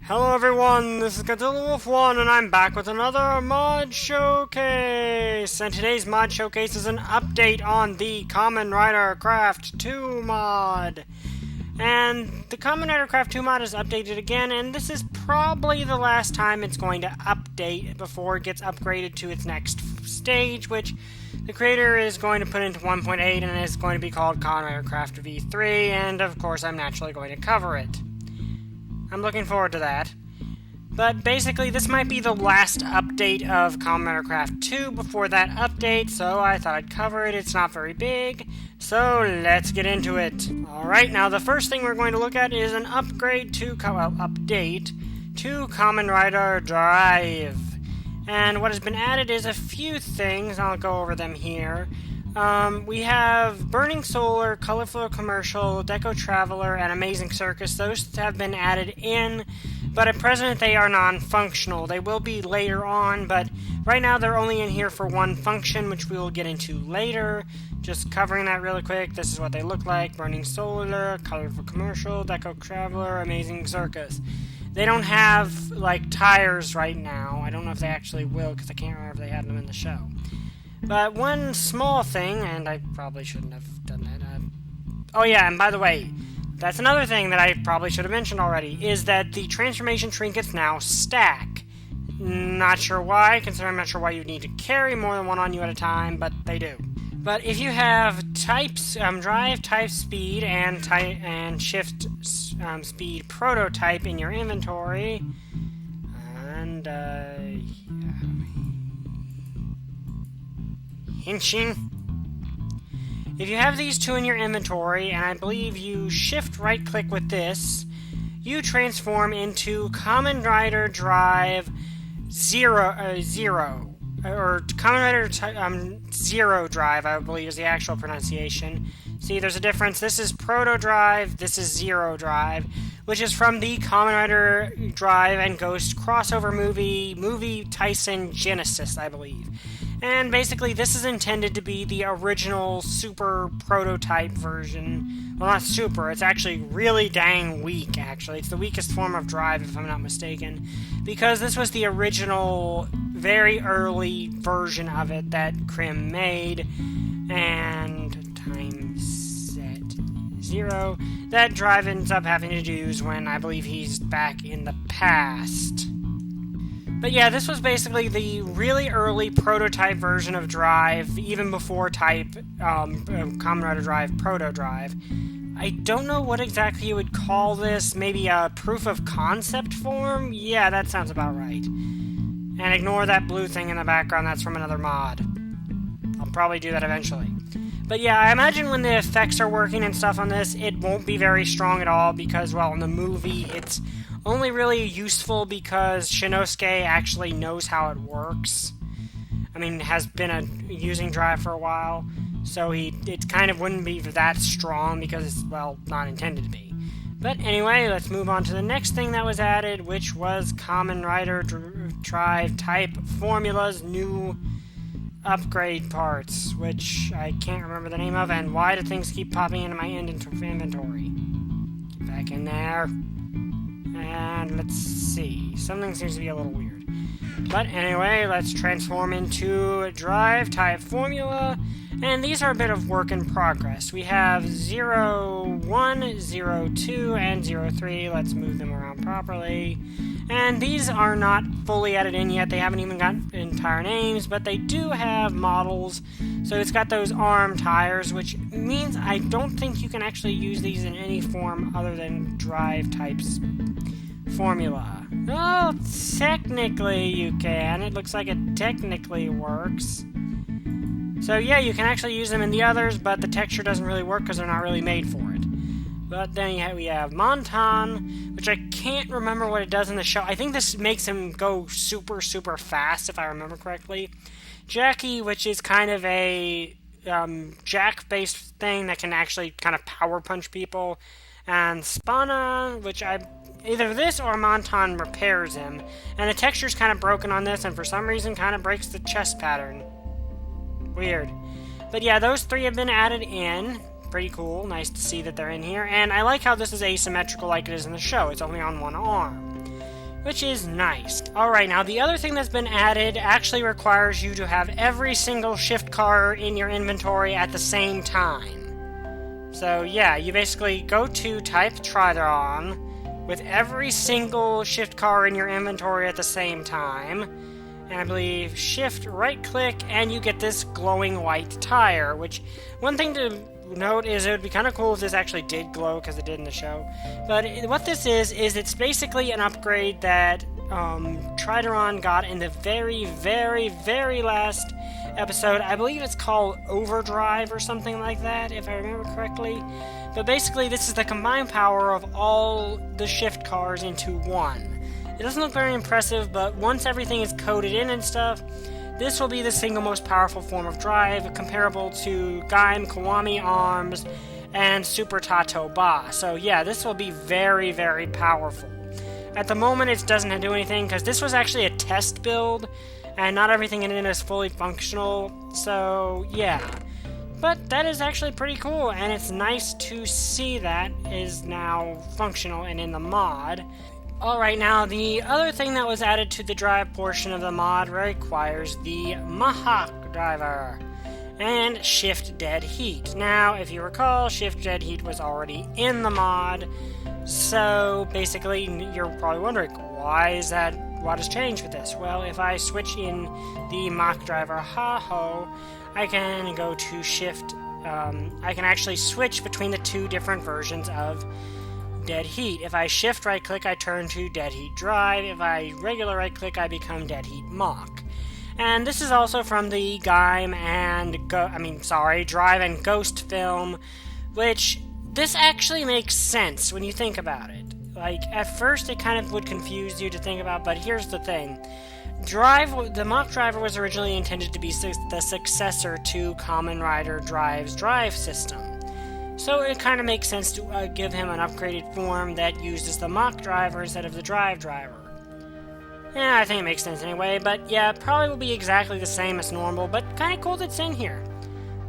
Hello everyone, this is Godzilla Wolf 1 and I'm back with another mod showcase! And today's mod showcase is an update on the Kamen Rider Craft 2 mod. And the Kamen Rider Craft 2 mod is updated again, and this is probably the last time it's going to update before it gets upgraded to its next stage, which the creator is going to put into 1.8 and is going to be called Kamen Rider Craft V3, and of course I'm naturally going to cover it. I'm looking forward to that. But basically, this might be the last update of Kamen Rider Craft 2 before that update, so I thought I'd cover it. It's not very big, so let's get into it. Alright, now the first thing we're going to look at is an update to Kamen Rider Drive. And what has been added is a few things. I'll go over them here. We have Burning Solar, Colorful Commercial, Deco Traveler, and Amazing Circus. Those have been added in, but at present they are non-functional. They will be later on, but right now they're only in here for one function, which we will get into later. Just covering that really quick, this is what they look like. Burning Solar, Colorful Commercial, Deco Traveler, Amazing Circus. They don't have, like, tires right now. I don't know if they actually will, because I can't remember if they had them in the show. But one small thing, and I probably shouldn't have done that. Oh yeah, and by the way, that's another thing that I probably should have mentioned already, is that the transformation trinkets now stack. Not sure why, considering I'm not sure why you need to carry more than one on you at a time, but they do. But if you have types, drive, type speed, and shift speed prototype in your inventory, and Henshin. If you have these two in your inventory, and I believe you shift right-click with this, you transform into Kamen Rider Drive Zero, or Kamen Rider Zero Drive, I believe is the actual pronunciation. See, there's a difference. This is Proto Drive, this is Zero Drive, which is from the Kamen Rider Drive and Ghost crossover movie Tyson Genesis, I believe. And basically, this is intended to be the original super prototype version. Well, not super, it's actually really dang weak, actually. It's the weakest form of Drive, if I'm not mistaken. Because this was the original, very early version of it that Krim made. And time set 0. That Drive ends up having to use when I believe he's back in the past. But yeah, this was basically the really early prototype version of Drive, even before Kamen Rider Drive Proto Drive. I don't know what exactly you would call this, maybe a proof of concept form? Yeah, that sounds about right. And ignore that blue thing in the background, that's from another mod. I'll probably do that eventually. But yeah, I imagine when the effects are working and stuff on this, it won't be very strong at all because, well, in the movie, it's only really useful because Shinosuke actually knows how it works. I mean, has been using Drive for a while, so it kind of wouldn't be that strong because it's, well, not intended to be. But anyway, let's move on to the next thing that was added, which was Kamen Rider Drive Type Formula's new upgrade parts, which I can't remember the name of, and why do things keep popping into my inventory? Get back in there. And let's see. Something seems to be a little weird. But anyway, let's transform into a Drive Type Formula. And these are a bit of work in progress. We have 01, 02, and 03. Let's move them around properly. And these are not fully added in yet. They haven't even got entire names, but they do have models. So it's got those arm tires, which means I don't think you can actually use these in any form other than Drive types formula. Oh, technically you can. It looks like it technically works. So yeah, you can actually use them in the others, but the texture doesn't really work because they're not really made for it. But then we have Montan, which I can't remember what it does in the show. I think this makes him go super, super fast, if I remember correctly. Jackie, which is kind of a jack-based thing that can actually kind of power punch people. And Spana, which either this or Montan repairs him. And the texture's kind of broken on this, and for some reason kind of breaks the chest pattern. Weird. But yeah, those three have been added in. Pretty cool. Nice to see that they're in here. And I like how this is asymmetrical like it is in the show. It's only on one arm. which is nice. Alright, now the other thing that's been added actually requires you to have every single shift car in your inventory at the same time. So yeah, you basically go to type Tritron with every single shift car in your inventory at the same time, and I believe shift right click and you get this glowing white tire, which one thing to note is it would be kind of cool if this actually did glow, because it did in the show. But what this is it's basically an upgrade that Tritron got in the very, very, very last episode. I believe it's called Overdrive or something like that, if I remember correctly. But basically, this is the combined power of all the shift cars into one. It doesn't look very impressive, but once everything is coded in and stuff, this will be the single most powerful form of drive, comparable to Gaim Kiwami Arms and Super Tato Ba. So yeah, this will be very, very powerful. At the moment, it doesn't do anything, because this was actually a test build, and not everything in it is fully functional, so yeah. But that is actually pretty cool, and it's nice to see that is now functional and in the mod. Alright, now the other thing that was added to the drive portion of the mod requires the Mojang driver and Shift Dead Heat. Now, if you recall, Shift Dead Heat was already in the mod, so basically you're probably wondering, what has changed with this? Well, if I switch in the Mach driver I can go to Shift, I can actually switch between the two different versions of Dead Heat. If I shift right click, I turn to Dead Heat Drive. If I regular right click, I become Dead Heat Mach. And this is also from the Gaim and Drive and Ghost film, which this actually makes sense when you think about it. Like, at first it kind of would confuse you to think about, but here's the thing. The Mach driver was originally intended to be the successor to Kamen Rider Drive's drive system. So it kind of makes sense to give him an upgraded form that uses the Mach driver instead of the Drive driver. Yeah, I think it makes sense anyway, but yeah, probably will be exactly the same as normal, but kind of cool that it's in here.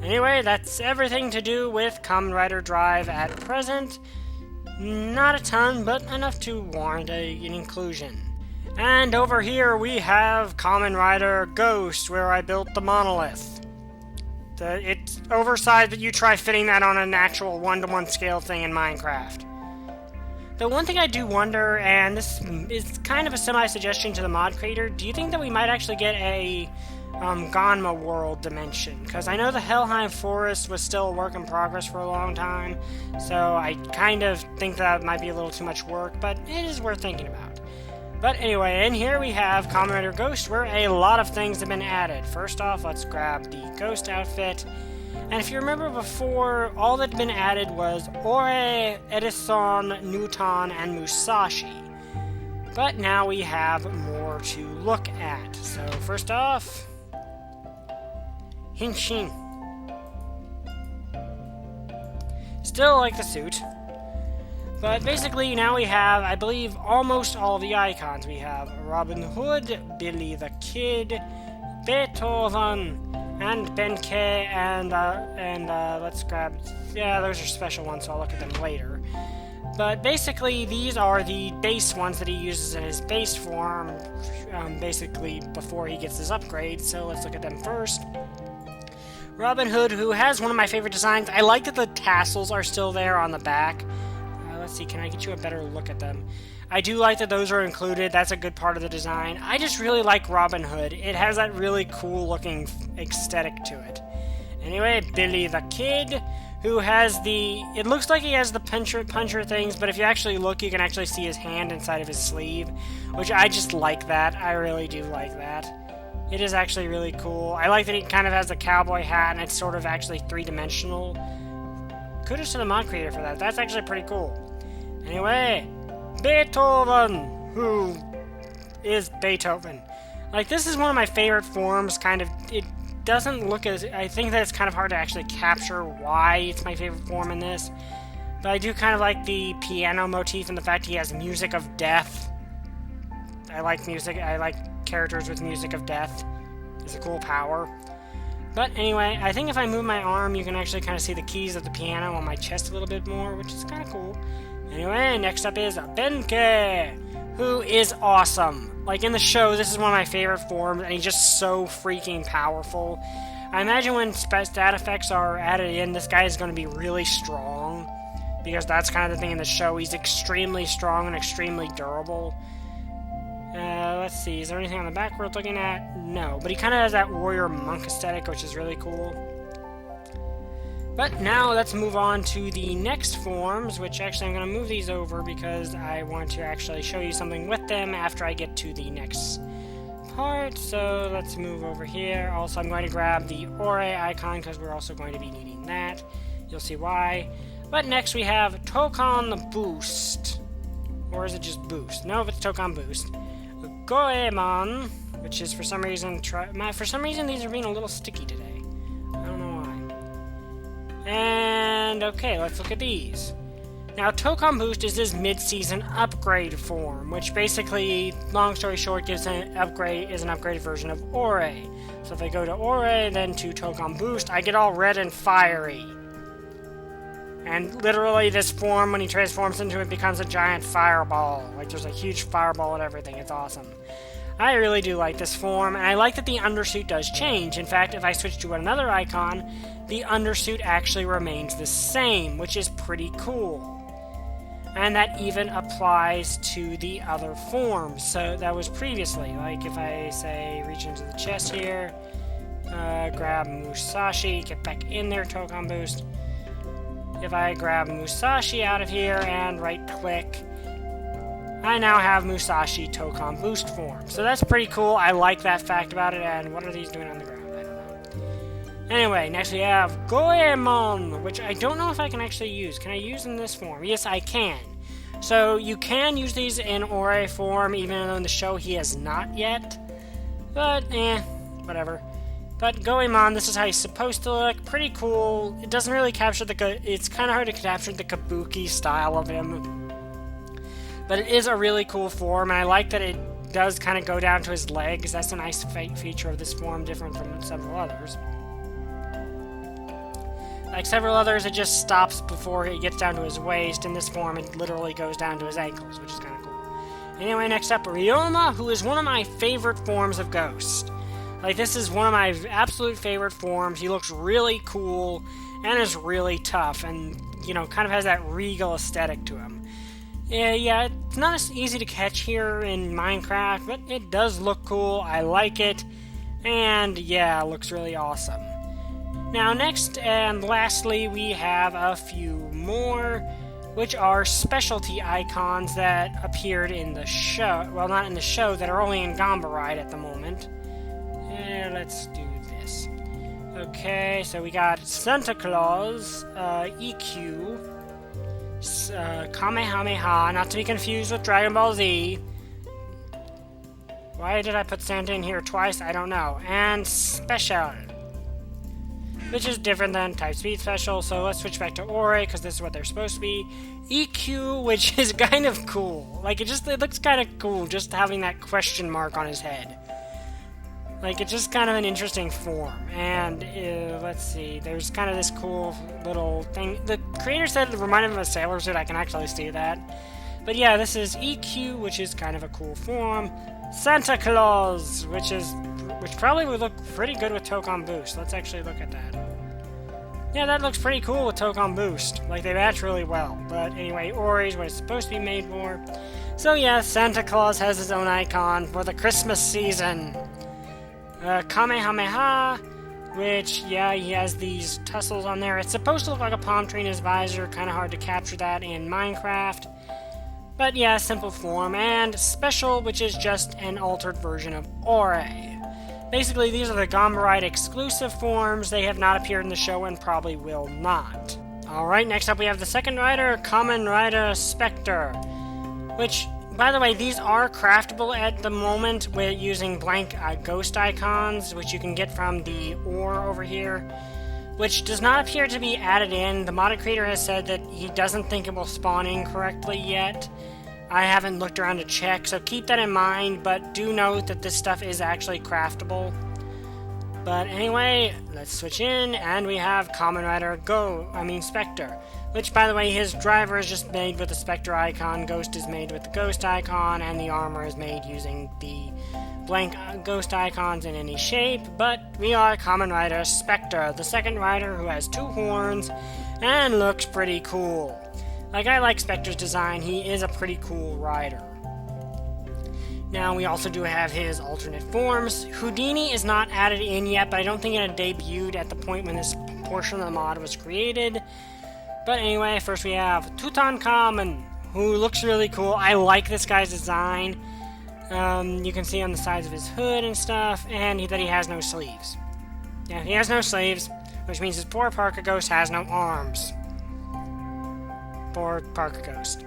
Anyway, that's everything to do with Kamen Rider Drive at present. Not a ton, but enough to warrant an inclusion. And over here we have Kamen Rider Ghost, where I built the monolith. It's oversized, but you try fitting that on an actual 1-to-1 scale thing in Minecraft. The one thing I do wonder, and this is kind of a semi-suggestion to the mod creator, do you think that we might actually get a Ganma world dimension? Because I know the Helheim Forest was still a work in progress for a long time, so I kind of think that might be a little too much work, but it is worth thinking about. But anyway, in here we have Kamen Rider Ghost, where a lot of things have been added. First off, let's grab the Ghost outfit. And if you remember before, all that had been added was Ore, Edison, Newton, and Musashi. But now we have more to look at. So first off, Hinshin. Still like the suit. But basically, now we have, I believe, almost all the icons. We have Robin Hood, Billy the Kid, Beethoven, and Benkei, and let's grab... Yeah, those are special ones, so I'll look at them later. But basically, these are the base ones that he uses in his base form, basically before he gets his upgrade, so let's look at them first. Robin Hood, who has one of my favorite designs. I like that the tassels are still there on the back. Let's see, can I get you a better look at them? I do like that those are included. That's a good part of the design. I just really like Robin Hood. It has that really cool looking aesthetic to it. Anyway, Billy the Kid, who has the... It looks like he has the puncher things, but if you actually look, you can actually see his hand inside of his sleeve, which I just like that. I really do like that. It is actually really cool. I like that he kind of has the cowboy hat, and it's sort of actually three-dimensional. Kudos to the mod creator for that. That's actually pretty cool. Anyway, Beethoven, who is Beethoven. Like, this is one of my favorite forms, kind of. It doesn't look as... I think that it's kind of hard to actually capture why it's my favorite form in this. But I do kind of like the piano motif and the fact he has music of death. I like music. I like characters with music of death. It's a cool power. But anyway, I think if I move my arm, you can actually kind of see the keys of the piano on my chest a little bit more, which is kind of cool. Anyway, next up is Benkei, who is awesome. Like, in the show, this is one of my favorite forms, and he's just so freaking powerful. I imagine when stat effects are added in, this guy is going to be really strong, because that's kind of the thing in the show. He's extremely strong and extremely durable. Let's see, is there anything on the back worth looking at? No, but he kind of has that warrior monk aesthetic, which is really cool. But now let's move on to the next forms, which actually I'm going to move these over because I want to actually show you something with them after I get to the next part. So let's move over here. Also, I'm going to grab the Ore icon because we're also going to be needing that. You'll see why. But next we have Tokan Boost. Or is it just Boost? No, it's Tokan Boost. Goemon, which is for some reason these are being a little sticky today. I don't know why. And okay, let's look at these. Now, Tokan Boost is his mid-season upgrade form, which basically, long story short, is an upgraded version of Ore. So if I go to Ore, then to Tokan Boost, I get all red and fiery. And literally, this form, when he transforms into it, becomes a giant fireball. Like, there's a huge fireball and everything. It's awesome. I really do like this form, and I like that the undersuit does change. In fact, if I switch to another icon, the undersuit actually remains the same, which is pretty cool. And that even applies to the other forms. So that was previously. Like, if I, say, reach into the chest here, grab Musashi, get back in there, Tokan Boost. If I grab Musashi out of here and right-click, I now have Musashi Tokan Boost form. So that's pretty cool. I like that fact about it. And what are these doing on the ground? I don't know. Anyway, next we have Goemon, which I don't know if I can actually use. Can I use in this form? Yes, I can. So you can use these in Ore form, even though in the show he has not yet. But, whatever. But Goemon, this is how he's supposed to look. Pretty cool. It doesn't really capture it's kind of hard to capture the kabuki style of him. But it is a really cool form, and I like that it does kind of go down to his legs. That's a nice feature of this form, different from several others. Like several others, it just stops before it gets down to his waist. In this form, it literally goes down to his ankles, which is kind of cool. Anyway, next up, Ryoma, who is one of my favorite forms of Ghost. Like, this is one of my absolute favorite forms. He looks really cool and is really tough and, you know, kind of has that regal aesthetic to him. Yeah, it's not as easy to catch here in Minecraft, but it does look cool. I like it. And, yeah, it looks really awesome. Now, next and lastly, we have a few more, which are specialty icons that appeared in the show. Well, not in the show, that are only in Kamen Rider at the moment. Let's do this. Okay, so we got Santa Claus, EQ, Kamehameha, not to be confused with Dragon Ball Z. Why did I put Santa in here twice? I don't know. And Special, which is different than Type Speed Special, so let's switch back to Ore, because this is what they're supposed to be. EQ, which is kind of cool. Like, it looks kind of cool, just having that question mark on his head. Like, it's just kind of an interesting form. And, let's see, there's kind of this cool little thing. The creator said it reminded him of a sailor suit. I can actually see that. But yeah, this is EQ, which is kind of a cool form. Santa Claus, which probably would look pretty good with Tokan Boost. Let's actually look at that. Yeah, that looks pretty cool with Tokan Boost. Like, they match really well. But anyway, Ore is what it's supposed to be made for. So yeah, Santa Claus has his own icon for the Christmas season. Kamehameha, which, yeah, he has these tussles on there. It's supposed to look like a palm tree in his visor. Kind of hard to capture that in Minecraft. But yeah, simple form. And Special, which is just an altered version of Ore. Basically, these are the Kamen Rider exclusive forms. They have not appeared in the show and probably will not. Alright, next up we have the second rider, Kamen Rider Specter. Which, by the way, these are craftable at the moment with using blank ghost icons, which you can get from the ore over here, which does not appear to be added in. The modded creator has said that he doesn't think it will spawn in correctly yet. I haven't looked around to check, so keep that in mind, but do note that this stuff is actually craftable. But anyway, let's switch in, and we have Kamen Rider Specter, which, by the way, his driver is just made with the Specter icon, Ghost is made with the Ghost icon, and the armor is made using the blank Ghost icons in any shape. But we are Kamen Rider Specter, the second rider who has 2 horns and looks pretty cool. Like, I like Specter's design. He is a pretty cool rider. Now, we also do have his alternate forms. Houdini is not added in yet, but I don't think it had debuted at the point when this portion of the mod was created. But anyway, first we have Tutankhamun, who looks really cool. I like this guy's design. You can see on the sides of his hood and stuff, and that he has no sleeves. Yeah, he has no sleeves, which means his poor Parka Ghost has no arms. Poor Parka Ghost.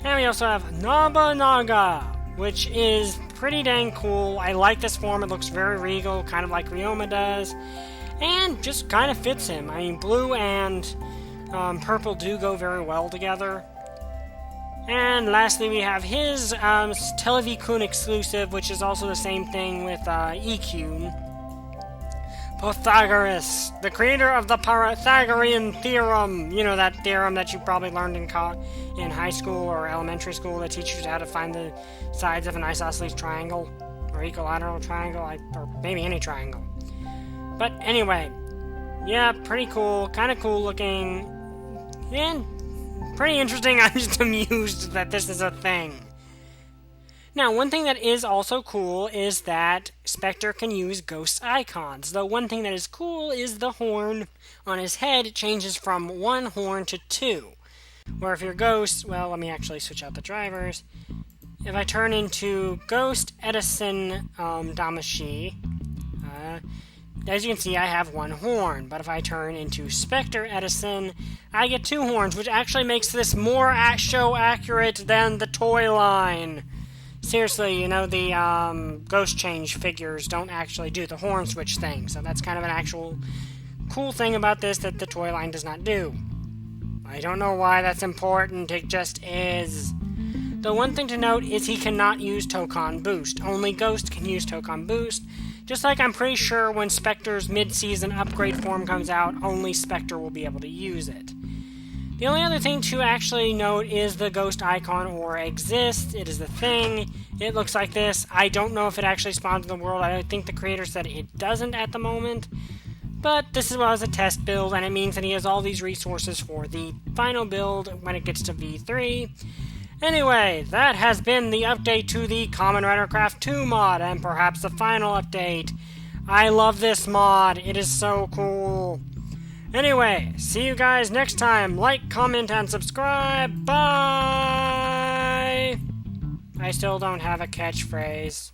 And we also have Nobunaga, which is pretty dang cool. I like this form. It looks very regal, kind of like Ryoma does, and just kind of fits him. I mean, blue and purple do go very well together. And lastly, we have his Televikun exclusive, which is also the same thing with EQ. Pythagoras, the creator of the Pythagorean theorem. You know, that theorem that you probably learned in high school or elementary school that teaches you how to find the sides of an isosceles triangle or equilateral triangle, or maybe any triangle. But anyway, yeah, pretty cool, kind of cool looking, and pretty interesting. I'm just amused that this is a thing. Now, one thing that is also cool is that Specter can use Ghost icons. The one thing that is cool is the horn on his head changes from 1 horn to 2. Where if you're Ghost, well, let me actually switch out the drivers. If I turn into Ghost Edison Damashi, as you can see, I have 1 horn. But if I turn into Specter Edison, I get 2 horns, which actually makes this more show accurate than the Toei line. Seriously, you know, the Ghost Change figures don't actually do the horn switch thing, so that's kind of an actual cool thing about this that the Toei line does not do. I don't know why that's important, it just is. The one thing to note is he cannot use Tokan Boost. Only Ghost can use Tokan Boost, just like I'm pretty sure when Specter's mid-season upgrade form comes out, only Specter will be able to use it. The only other thing to actually note is the Ghost icon or exists. It is the thing. It looks like this. I don't know if it actually spawned in the world. I think the creator said it doesn't at the moment. But this was a test build, and it means that he has all these resources for the final build when it gets to V3. Anyway, that has been the update to the Kamen Rider Craft 2 mod, and perhaps the final update. I love this mod. It is so cool. Anyway, see you guys next time. Like, comment, and subscribe. Bye! I still don't have a catchphrase.